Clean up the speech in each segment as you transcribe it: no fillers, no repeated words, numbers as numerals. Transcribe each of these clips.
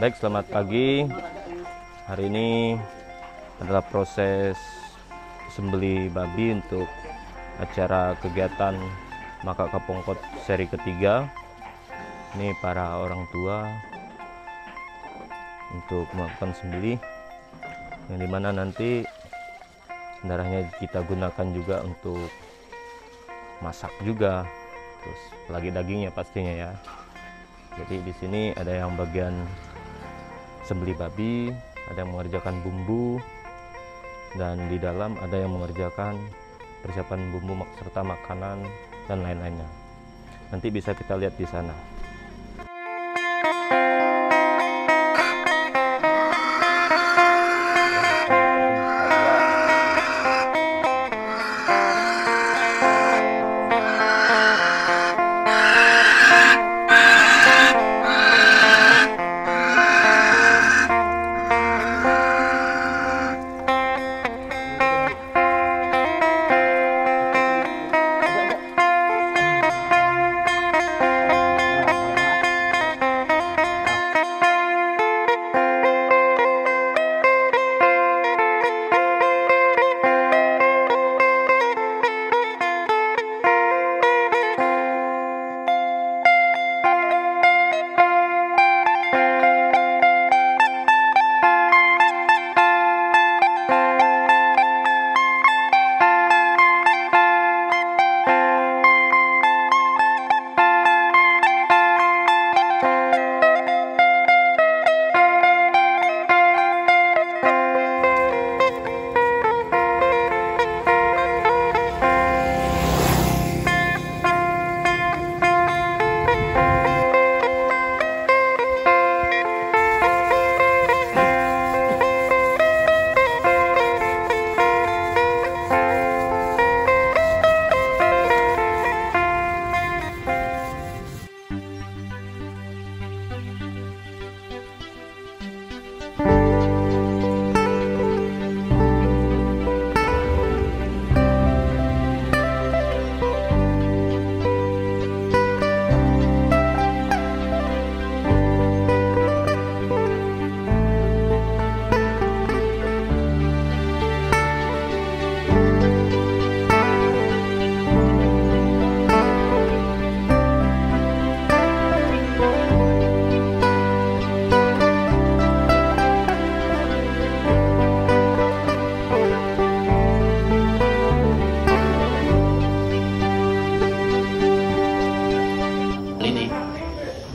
Baik, selamat pagi. Hari ini adalah proses sembelih babi untuk acara kegiatan Maka Kapongkot seri ketiga. Ini para orang tua untuk melakukan sembelih, yang dimana nanti darahnya kita gunakan juga untuk masak juga, terus lagi dagingnya pastinya ya. Jadi di sini ada yang bagian sembelih babi, ada yang mengerjakan bumbu, dan di dalam ada yang mengerjakan persiapan bumbu serta makanan dan lain-lainnya. Nanti bisa kita lihat di sana.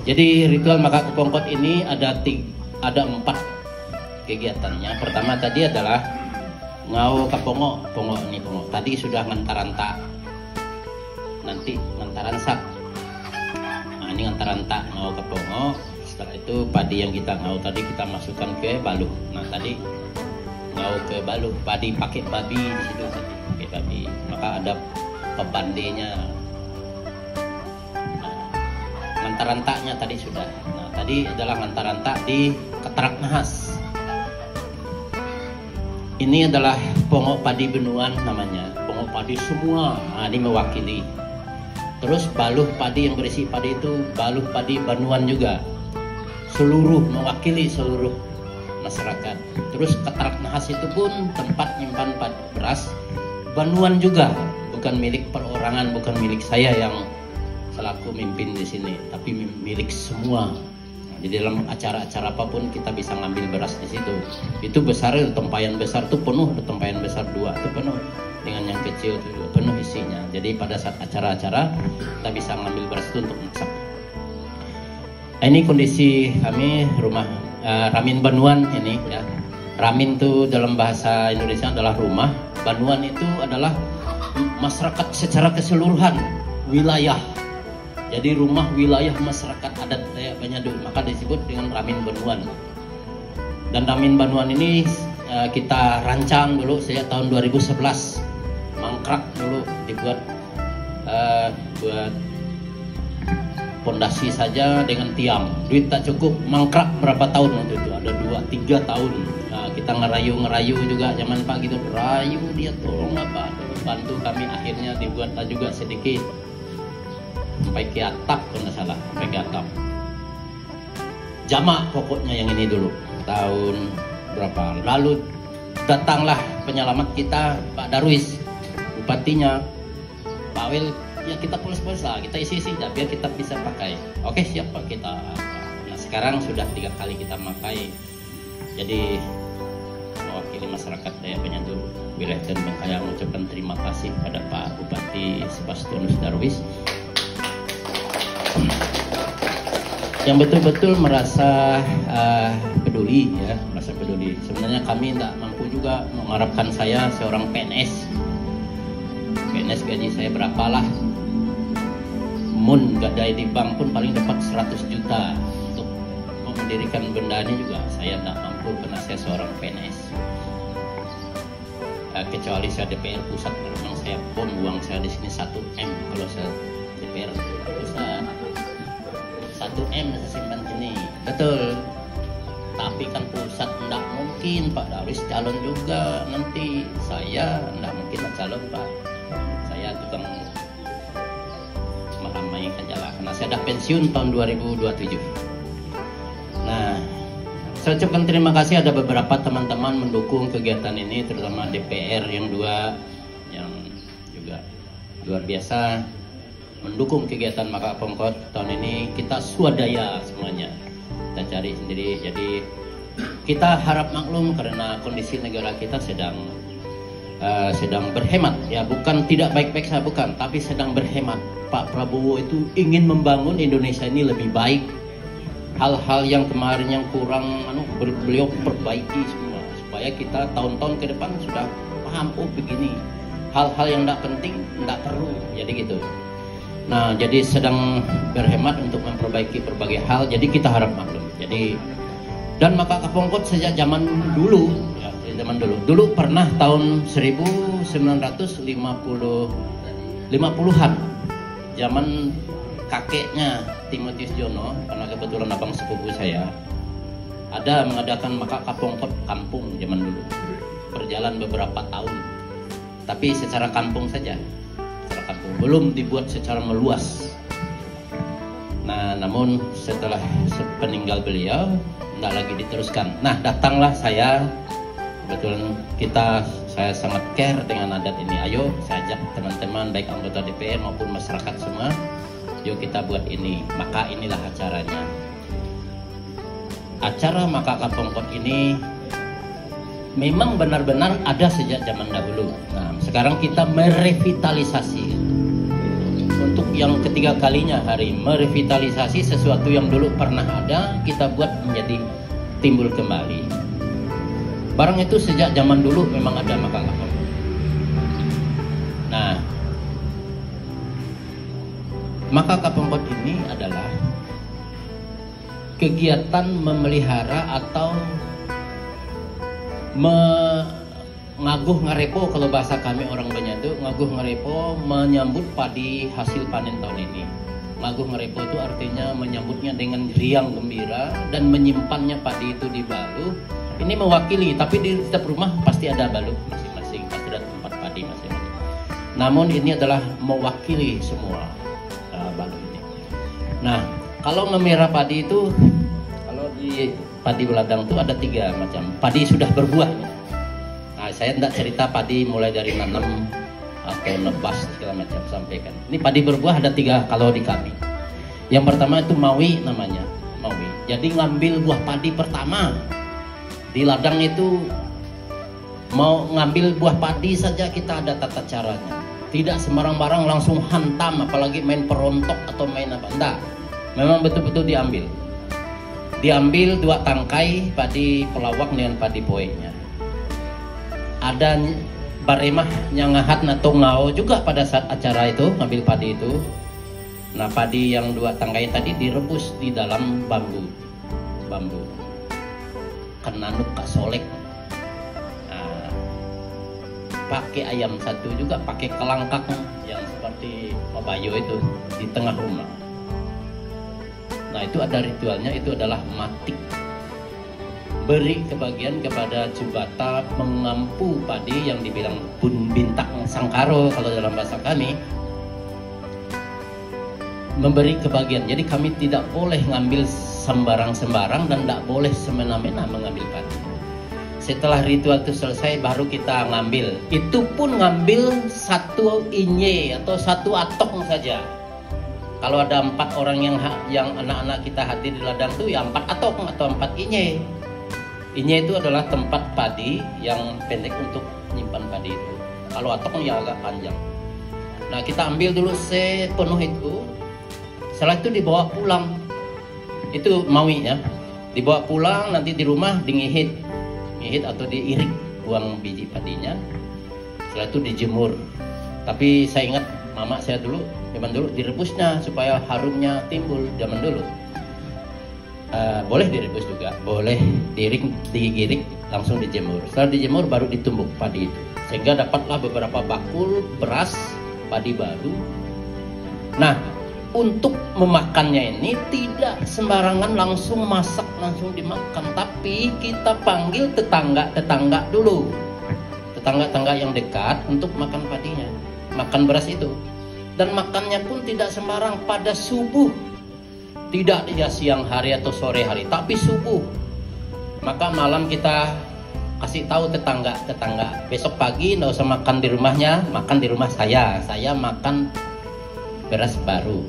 Jadi ritual Maka Kapongkot ini ada 4 kegiatannya. Pertama tadi adalah ngau kapongo, pongo ini pongo. Tadi sudah ngantaranta, nanti ngantaransak. Nah, ini ngantaranta ngau kapongo. Setelah itu padi yang kita ngau tadi kita masukkan ke baluh. Nah tadi ngau ke baluh, padi pakai babi di situ, pakai babi. Maka ada pembandenya. Ngantarantaknya tadi sudah. Nah tadi adalah ngantarantak di Keterak Nahas. Ini adalah pongok padi benuan namanya, pongok padi semua. Nah, ini mewakili. Terus baluh padi yang berisi padi itu baluh padi Banuan juga, seluruh mewakili seluruh masyarakat. Terus Keterak Nahas itu pun tempat nyimpan beras Banuan juga, bukan milik perorangan, bukan milik saya yang selaku mimpin di sini, tapi milik semua. Jadi dalam acara-acara apapun kita bisa ngambil beras di situ. Itu besar, tempayan besar itu penuh, tempayan besar 2 itu penuh, dengan yang kecil itu penuh isinya. Jadi pada saat acara-acara kita bisa ngambil beras itu untuk masak. Nah, ini kondisi kami rumah Ramin Banuan ini ya. Ramin itu dalam bahasa Indonesia adalah rumah, Banuan itu adalah masyarakat secara keseluruhan wilayah. Jadi rumah wilayah masyarakat adat Dayak Banyadu, maka disebut dengan Ramin Banuan. Dan Ramin Banuan ini kita rancang dulu sejak tahun 2011. Mangkrak dulu dibuat buat pondasi saja dengan tiang. Duit tak cukup, mangkrak berapa tahun waktu itu? Ada 2-3 tahun. Nah, kita ngerayu juga zaman Pak gitu. Rayu dia tolong apa? Bantu kami, akhirnya dibuat juga sedikit. Sampai ke atap kalau nggak salah, sampai ke atap. jamak pokoknya yang ini dulu. Tahun berapa lalu datanglah penyelamat kita Pak Darwis, bupatinya Pak Wil. Ya kita polis-polis lah, kita isi-isi biar kita bisa pakai. Oke siap Pak, kita. Nah sekarang sudah 3 kali kita pakai. Jadi mewakili masyarakat Dayak Penyandu wilayah dan Bengkayang mengucapkan terima kasih pada Pak Bupati Sebastianus Darwis yang betul-betul merasa peduli ya, merasa peduli. Sebenarnya kami tidak mampu juga mengharapkan saya seorang PNS gaji saya berapalah, mun gadai di bank pun paling dapat 100 juta untuk mendirikan benda ini juga saya tidak mampu karena saya seorang PNS. Kecuali saya DPR pusat, memang saya bom uang saya di sini 1 M. Kalau saya DPR pusat 1 M saya simpan sini, betul. Tapi kan pusat tidak mungkin Pak Darwis calon juga nanti, saya tidak mungkin calon Pak. Saya tukang meramaikan jalan karena saya sudah pensiun tahun 2027. Nah, saya ucapkan terima kasih ada beberapa teman-teman mendukung kegiatan ini, terutama DPR yang 2 yang juga luar biasa mendukung kegiatan Maka Pongkot tahun ini. Kita swadaya semuanya, kita cari sendiri. Jadi kita harap maklum karena kondisi negara kita sedang berhemat ya, bukan tidak baik-baik saja, bukan, tapi sedang berhemat. Pak Prabowo itu ingin membangun Indonesia ini lebih baik. Hal-hal yang kemarin yang kurang beliau perbaiki semua supaya kita tahun-tahun ke depan sudah paham, oh begini hal-hal yang tidak penting tidak perlu, jadi gitu. Nah jadi sedang berhemat untuk memperbaiki berbagai hal, jadi kita harap maklum. Jadi dan Maka Pongkot sejak zaman dulu ya, dulu pernah tahun 1950-an zaman kakeknya Timotius Jono, karena kebetulan abang sepupu saya ada mengadakan Maka Pongkot kampung zaman dulu, berjalan beberapa tahun, tapi secara kampung saja, secara kampung, belum dibuat secara meluas. Nah namun setelah peninggal beliau tidak lagi diteruskan. Nah datanglah saya, kebetulan saya sangat care dengan adat ini. Ayo saya ajak teman-teman baik anggota DPR maupun masyarakat semua, yuk kita buat ini. Maka inilah acaranya. Acara Maka Pongkot ini memang benar-benar ada sejak zaman dahulu. Nah sekarang kita merevitalisasi untuk yang ketiga kalinya hari, merevitalisasi sesuatu yang dulu pernah ada, kita buat menjadi timbul kembali. Barang itu sejak zaman dulu memang ada Maka Pongkot. Nah, Maka Pongkot ini adalah kegiatan memelihara atau ngaguh ngarepo, kalau bahasa kami orang Banyak itu ngaguh ngarepo, menyambut padi hasil panen tahun ini. Ngaguh ngarepo itu artinya menyambutnya dengan riang gembira dan menyimpannya padi itu di baluh. Ini mewakili, tapi di setiap rumah pasti ada baluh masing-masing, pasti ada tempat padi masing-masing. Namun ini adalah mewakili semua baluh ini. Nah, kalau ngemerah padi itu, kalau di padi ladang itu ada 3 macam. Padi sudah berbuah. Nah, saya tidak cerita padi mulai dari nanam atau nebas segala macam sampaikan. Ini padi berbuah ada 3 kalau di kami. Yang pertama itu mawi namanya, mawi. Jadi ngambil buah padi pertama di ladang itu, mau ngambil buah padi saja kita ada tata caranya. Tidak sembarang-barang langsung hantam, apalagi main perontok atau main apa. Enggak. Memang betul-betul diambil. Diambil 2 tangkai padi pelawak dengan padi poeknya. Ada baremah yang ngahat atau ngao juga pada saat acara itu ngambil padi itu. Nah padi yang 2 tangkai tadi direbus di dalam bambu kenanuk kasolek. Nah, pakai ayam 1 juga, pakai kelangkak yang seperti pabayo itu di tengah rumah. Nah itu ada ritualnya, itu adalah matik, beri kebagian kepada jubata mengampu padi yang dibilang bintang sangkaro kalau dalam bahasa kami. memberi kebagian. Jadi kami tidak boleh ngambil sembarang-sembarang dan tidak boleh semena-mena mengambil padi. Setelah ritual itu selesai baru kita ngambil. Itu pun ngambil satu inye atau satu atong saja. Kalau ada 4 orang yang anak-anak kita hadir di ladang itu ya 4 atong atau 4 inye. Inye itu adalah tempat padi yang pendek untuk menyimpan padi itu. Kalau atong ya agak panjang. Nah kita ambil dulu sepenuh itu. Setelah itu dibawa pulang. Itu mawi ya. Dibawa pulang nanti di rumah ngihit atau diirik, buang biji padinya. Setelah itu dijemur. Tapi saya ingat mama saya zaman dulu direbusnya supaya harumnya timbul zaman dulu. Boleh direbus juga, boleh digirik langsung dijemur. Setelah dijemur baru ditumbuk padi itu, sehingga dapatlah beberapa bakul beras padi baru. Nah, untuk memakannya ini tidak sembarangan langsung masak langsung dimakan, tapi kita panggil tetangga dulu, tetangga yang dekat untuk makan padinya, makan beras itu. Dan makannya pun tidak sembarang, pada subuh, tidak ya siang hari atau sore hari, tapi subuh. Maka malam kita kasih tahu tetangga, besok pagi nggak usah makan di rumahnya, makan di rumah saya makan beras baru.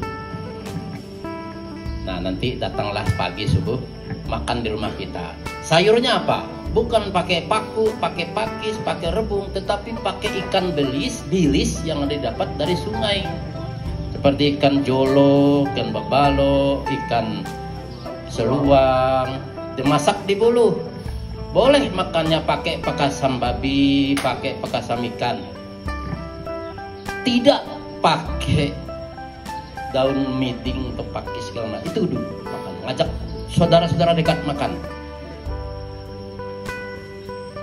Nah nanti datanglah pagi subuh makan di rumah kita. Sayurnya apa? Bukan pakai paku, pakai pakis, pakai rebung, tetapi pakai ikan bilis yang didapat dari sungai. Seperti ikan jolo, ikan babalo, ikan seluang, dimasak di bulu. Boleh makannya pakai pakasam babi, pakai pakasam ikan. Tidak pakai daun miding atau pakis segala macam. Itu dulu makan. Ngajak saudara-saudara dekat makan.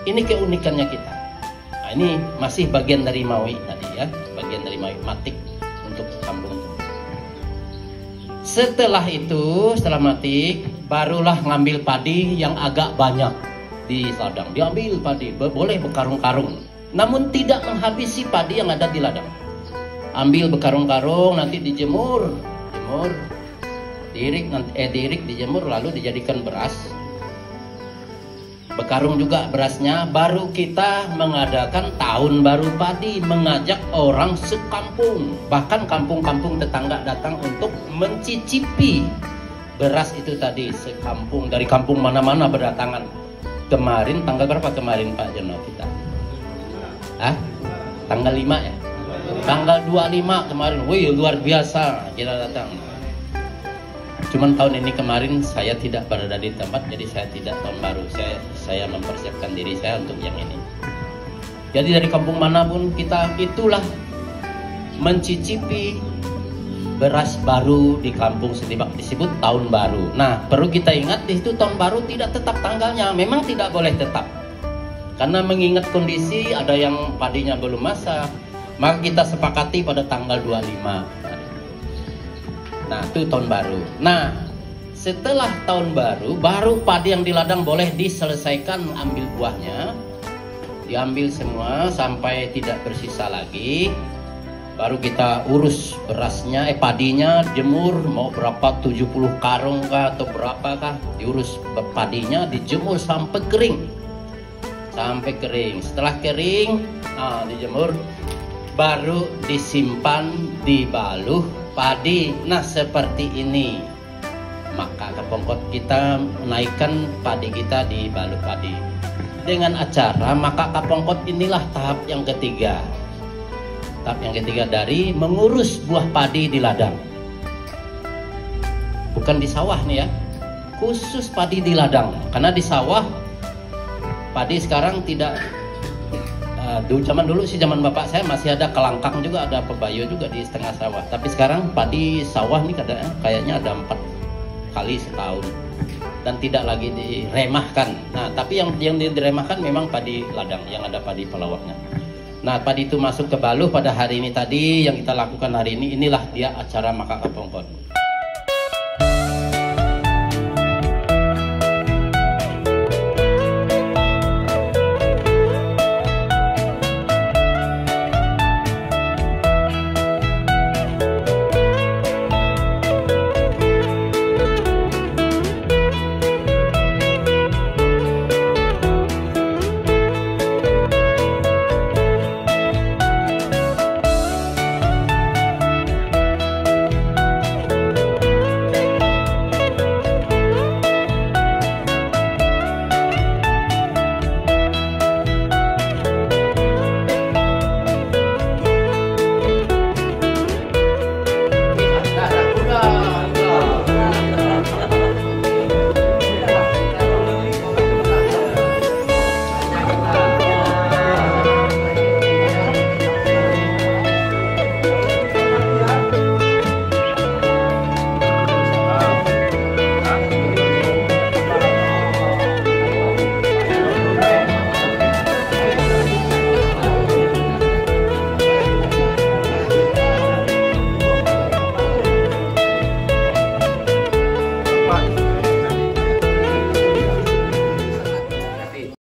Ini keunikannya kita. Nah, ini masih bagian dari mawi tadi ya, bagian dari mawi matik untuk kampung itu. Setelah matik, barulah ngambil padi yang agak banyak di ladang. Diambil padi, boleh berkarung-karung. Namun tidak menghabisi padi yang ada di ladang. Ambil berkarung-karung, nanti dijemur, diirik dijemur, lalu dijadikan beras. Bekarung juga berasnya, baru kita mengadakan tahun baru padi, mengajak orang sekampung, bahkan kampung-kampung tetangga datang untuk mencicipi beras itu tadi. Sekampung, dari kampung mana-mana berdatangan. Kemarin tanggal berapa kemarin Pak Jono kita? Tanggal 5 ya? Tanggal 25 kemarin. Wih luar biasa kita datang. Cuman tahun ini kemarin saya tidak berada di tempat, jadi saya tidak tahun baru. Saya mempersiapkan diri saya untuk yang ini. Jadi dari kampung manapun kita itulah mencicipi beras baru di kampung Sedibak, disebut tahun baru. Nah perlu kita ingat di situ tahun baru tidak tetap tanggalnya, memang tidak boleh tetap. Karena mengingat kondisi ada yang padinya belum masak, maka kita sepakati pada tanggal 25. Nah itu tahun baru. Nah setelah tahun baru, baru padi yang di ladang boleh diselesaikan, ambil buahnya, diambil semua sampai tidak bersisa lagi. Baru kita urus berasnya, padinya, jemur, mau berapa 70 karung kah atau berapakah, diurus padinya, dijemur sampai kering. Setelah kering, dijemur, baru disimpan di baluh padi. Nah seperti ini, maka kepongkot kita menaikkan padi kita di baluh padi dengan acara maka kapongkot. Inilah tahap yang ketiga. Tahap yang ketiga dari mengurus buah padi di ladang. Bukan di sawah nih ya, khusus padi di ladang. Karena di sawah padi sekarang tidak. Zaman dulu sih, zaman bapak saya masih ada kelangkang juga, ada pebayo juga di setengah sawah. Tapi sekarang padi sawah nih kayaknya ada 4 kali setahun dan tidak lagi diremahkan. Nah tapi yang diremahkan memang padi ladang yang ada padi pelawaknya. Nah padi itu masuk ke baluh pada hari ini tadi yang kita lakukan hari ini. Inilah dia acara Maka Kapongkot.